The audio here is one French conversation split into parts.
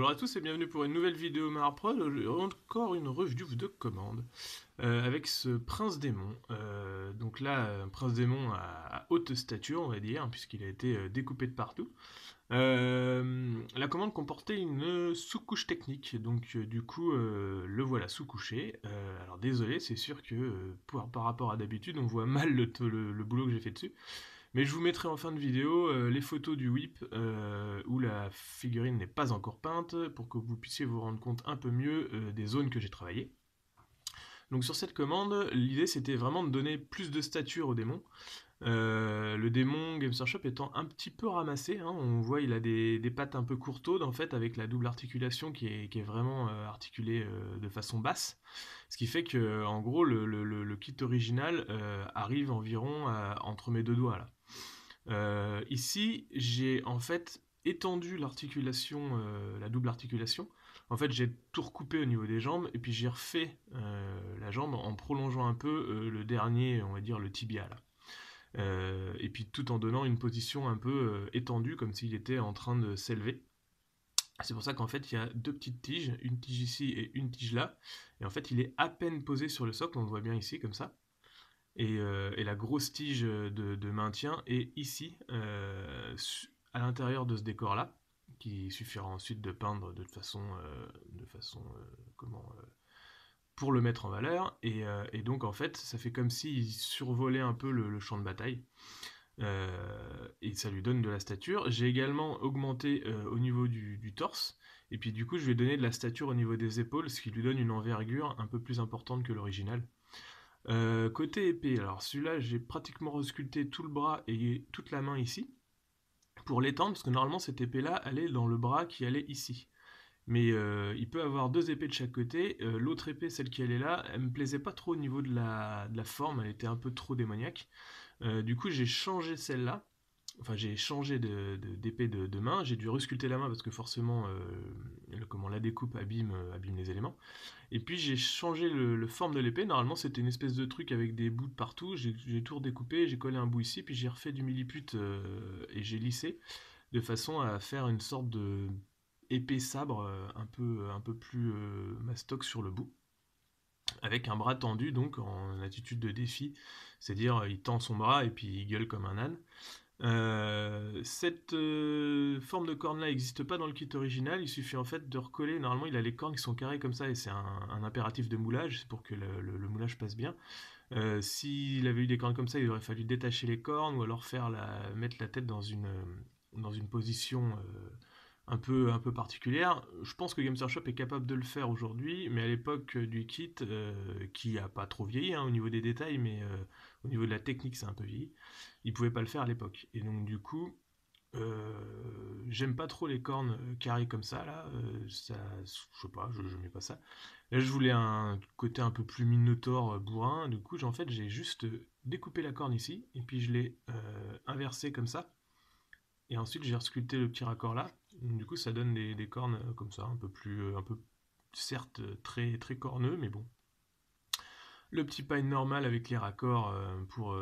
Bonjour à tous et bienvenue pour une nouvelle vidéo Maharprod, encore une review de commande avec ce Prince Démon. Donc là, un Prince Démon à haute stature, on va dire, puisqu'il a été découpé de partout. La commande comportait une sous-couche technique, donc du coup, le voilà sous-couché. Alors désolé, c'est sûr que par rapport à d'habitude, on voit mal le boulot que j'ai fait dessus. Mais je vous mettrai en fin de vidéo les photos du whip où la figurine n'est pas encore peinte pour que vous puissiez vous rendre compte un peu mieux des zones que j'ai travaillées. Donc sur cette commande, l'idée c'était vraiment de donner plus de stature au démon. Le démon Games Workshop étant un petit peu ramassé, hein, on voit il a des pattes un peu courtaudes en fait avec la double articulation qui est vraiment articulée de façon basse. Ce qui fait que en gros le kit original arrive environ entre mes deux doigts là. Ici, j'ai en fait étendu l'articulation, la double articulation. En fait, j'ai tout recoupé au niveau des jambes et puis j'ai refait la jambe en prolongeant un peu le dernier, on va dire le tibia là. Et puis tout en donnant une position un peu étendue, comme s'il était en train de s'élever. C'est pour ça qu'en fait, il y a deux petites tiges, une tige ici et une tige là. Et en fait, il est à peine posé sur le socle, on le voit bien ici, comme ça. Et la grosse tige de maintien est ici, à l'intérieur de ce décor-là, qui suffira ensuite de peindre comment, pour le mettre en valeur. Et donc en fait, ça fait comme s'il survolait un peu le champ de bataille. Et ça lui donne de la stature. J'ai également augmenté au niveau du torse. Et puis du coup, je vais donner de la stature au niveau des épaules, ce qui lui donne une envergure un peu plus importante que l'original. Côté épée, alors celui-là j'ai pratiquement resculpté tout le bras et toute la main ici pour l'étendre parce que normalement cette épée là elle est dans le bras qui allait ici. Mais il peut avoir deux épées de chaque côté. L'autre épée, celle qui allait là, elle me plaisait pas trop au niveau de la forme, elle était un peu trop démoniaque. Du coup j'ai changé celle-là. Enfin, j'ai changé d'épée de main, j'ai dû resculpter la main parce que forcément la découpe abîme les éléments. Et puis j'ai changé le forme de l'épée. Normalement c'était une espèce de truc avec des bouts de partout. J'ai tout redécoupé, j'ai collé un bout ici, puis j'ai refait du milliput et j'ai lissé de façon à faire une sorte de épée sabre un peu plus mastoc sur le bout, avec un bras tendu donc en attitude de défi, c'est-à-dire il tend son bras et puis il gueule comme un âne. Cette forme de corne là n'existe pas dans le kit original, il suffit en fait de recoller, normalement il a les cornes qui sont carrées comme ça et c'est un impératif de moulage, c'est pour que le moulage passe bien. S'il avait eu des cornes comme ça, il aurait fallu détacher les cornes ou alors mettre la tête dans une position un peu particulière. Je pense que Games Workshop est capable de le faire aujourd'hui, mais à l'époque du kit, qui a pas trop vieilli hein, au niveau des détails, mais au niveau de la technique c'est un peu vieilli, il pouvait pas le faire à l'époque. Et donc du coup, j'aime pas trop les cornes carrées comme ça là, ça, je sais pas, je mets pas ça. Là je voulais un côté un peu plus minotaure, bourrin, du coup en fait j'ai juste découpé la corne ici, et puis je l'ai inversé comme ça, et ensuite j'ai resculpté le petit raccord là, du coup ça donne des cornes comme ça, un peu plus, un peu, certes très, très corneux, mais bon. Le petit paille normal avec les raccords pour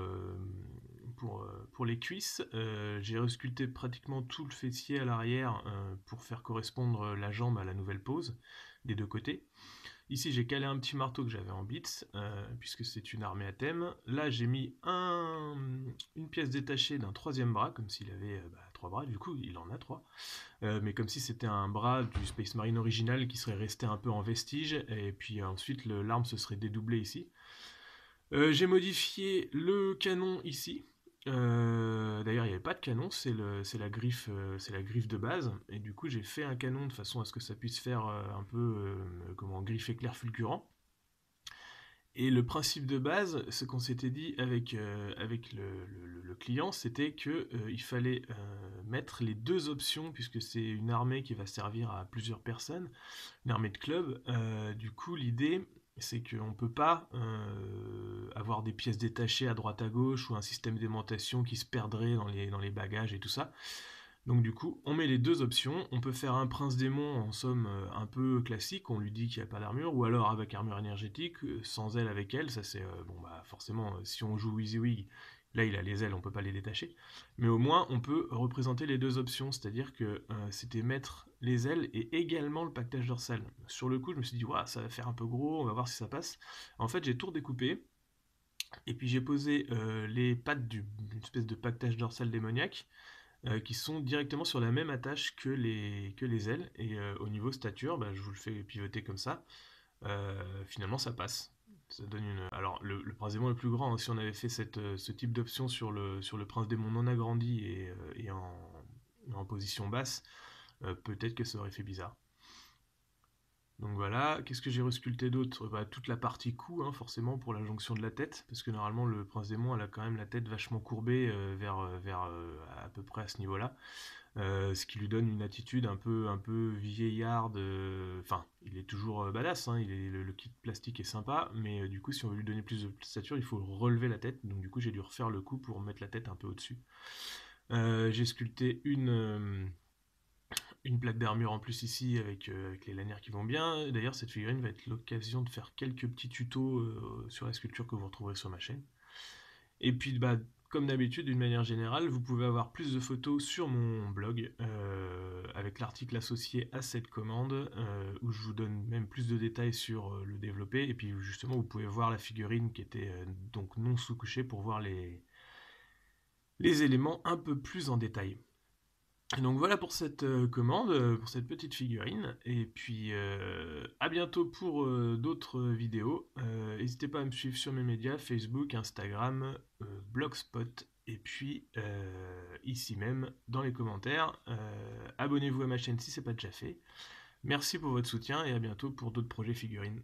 les cuisses. J'ai resculpté pratiquement tout le fessier à l'arrière pour faire correspondre la jambe à la nouvelle pose des deux côtés. Ici j'ai calé un petit marteau que j'avais en bits, puisque c'est une armée à thème. Là j'ai mis une pièce détachée d'un troisième bras, comme s'il avait trois bras, du coup il en a trois. Mais comme si c'était un bras du Space Marine original qui serait resté un peu en vestige, et puis ensuite l'arme se serait dédoublée ici. J'ai modifié le canon ici. D'ailleurs, il n'y avait pas de canon, c'est la griffe de base. Et du coup, j'ai fait un canon de façon à ce que ça puisse faire un peu comment griffe éclair fulgurant. Et le principe de base, ce qu'on s'était dit avec le client, c'était que il fallait mettre les deux options, puisque c'est une armée qui va servir à plusieurs personnes, une armée de club. Du coup, l'idée, c'est qu'on ne peut pas avoir des pièces détachées à droite à gauche ou un système d'aimantation qui se perdrait dans les bagages et tout ça. Donc du coup, on met les deux options. On peut faire un prince démon en somme un peu classique, on lui dit qu'il n'y a pas d'armure, ou alors avec armure énergétique, sans elle avec elle, ça c'est bon bah forcément si on joue WYSIWYG, Là, il a les ailes, on peut pas les détacher. Mais au moins, on peut représenter les deux options. C'est-à-dire que c'était mettre les ailes et également le paquetage dorsal. Sur le coup, je me suis dit, waouh, ça va faire un peu gros, on va voir si ça passe. En fait, j'ai tout redécoupé. Et puis j'ai posé les pattes d'une espèce de paquetage dorsal démoniaque qui sont directement sur la même attache que les ailes. Et au niveau stature, bah, je vous le fais pivoter comme ça. Finalement, ça passe. Ça donne une... Alors, le prince démon est plus grand, hein. Si on avait fait ce type d'option sur le prince démon non agrandi et en position basse, peut-être que ça aurait fait bizarre. Donc voilà, qu'est-ce que j'ai resculpté d'autre? Bah, toute la partie cou, hein, forcément, pour la jonction de la tête, parce que normalement, le prince démon, elle a quand même la tête vachement courbée vers à peu près à ce niveau-là. Ce qui lui donne une attitude un peu vieillarde. Enfin, il est toujours badass, hein, le kit plastique est sympa, mais du coup, si on veut lui donner plus de stature, il faut relever la tête. Donc du coup, j'ai dû refaire le coup pour mettre la tête un peu au-dessus. J'ai sculpté une plaque d'armure en plus ici avec les lanières qui vont bien. D'ailleurs, cette figurine va être l'occasion de faire quelques petits tutos sur la sculpture que vous retrouverez sur ma chaîne. Et puis, bah, comme d'habitude, d'une manière générale, vous pouvez avoir plus de photos sur mon blog avec l'article associé à cette commande où je vous donne même plus de détails sur le développé. Et puis, justement, vous pouvez voir la figurine qui était donc non sous-couchée pour voir les éléments un peu plus en détail. Donc voilà pour cette commande, pour cette petite figurine. Et puis à bientôt pour d'autres vidéos. N'hésitez pas à me suivre sur mes médias, Facebook, Instagram, Blogspot. Et puis ici même dans les commentaires. Abonnez-vous à ma chaîne si ce n'est pas déjà fait. Merci pour votre soutien et à bientôt pour d'autres projets figurines.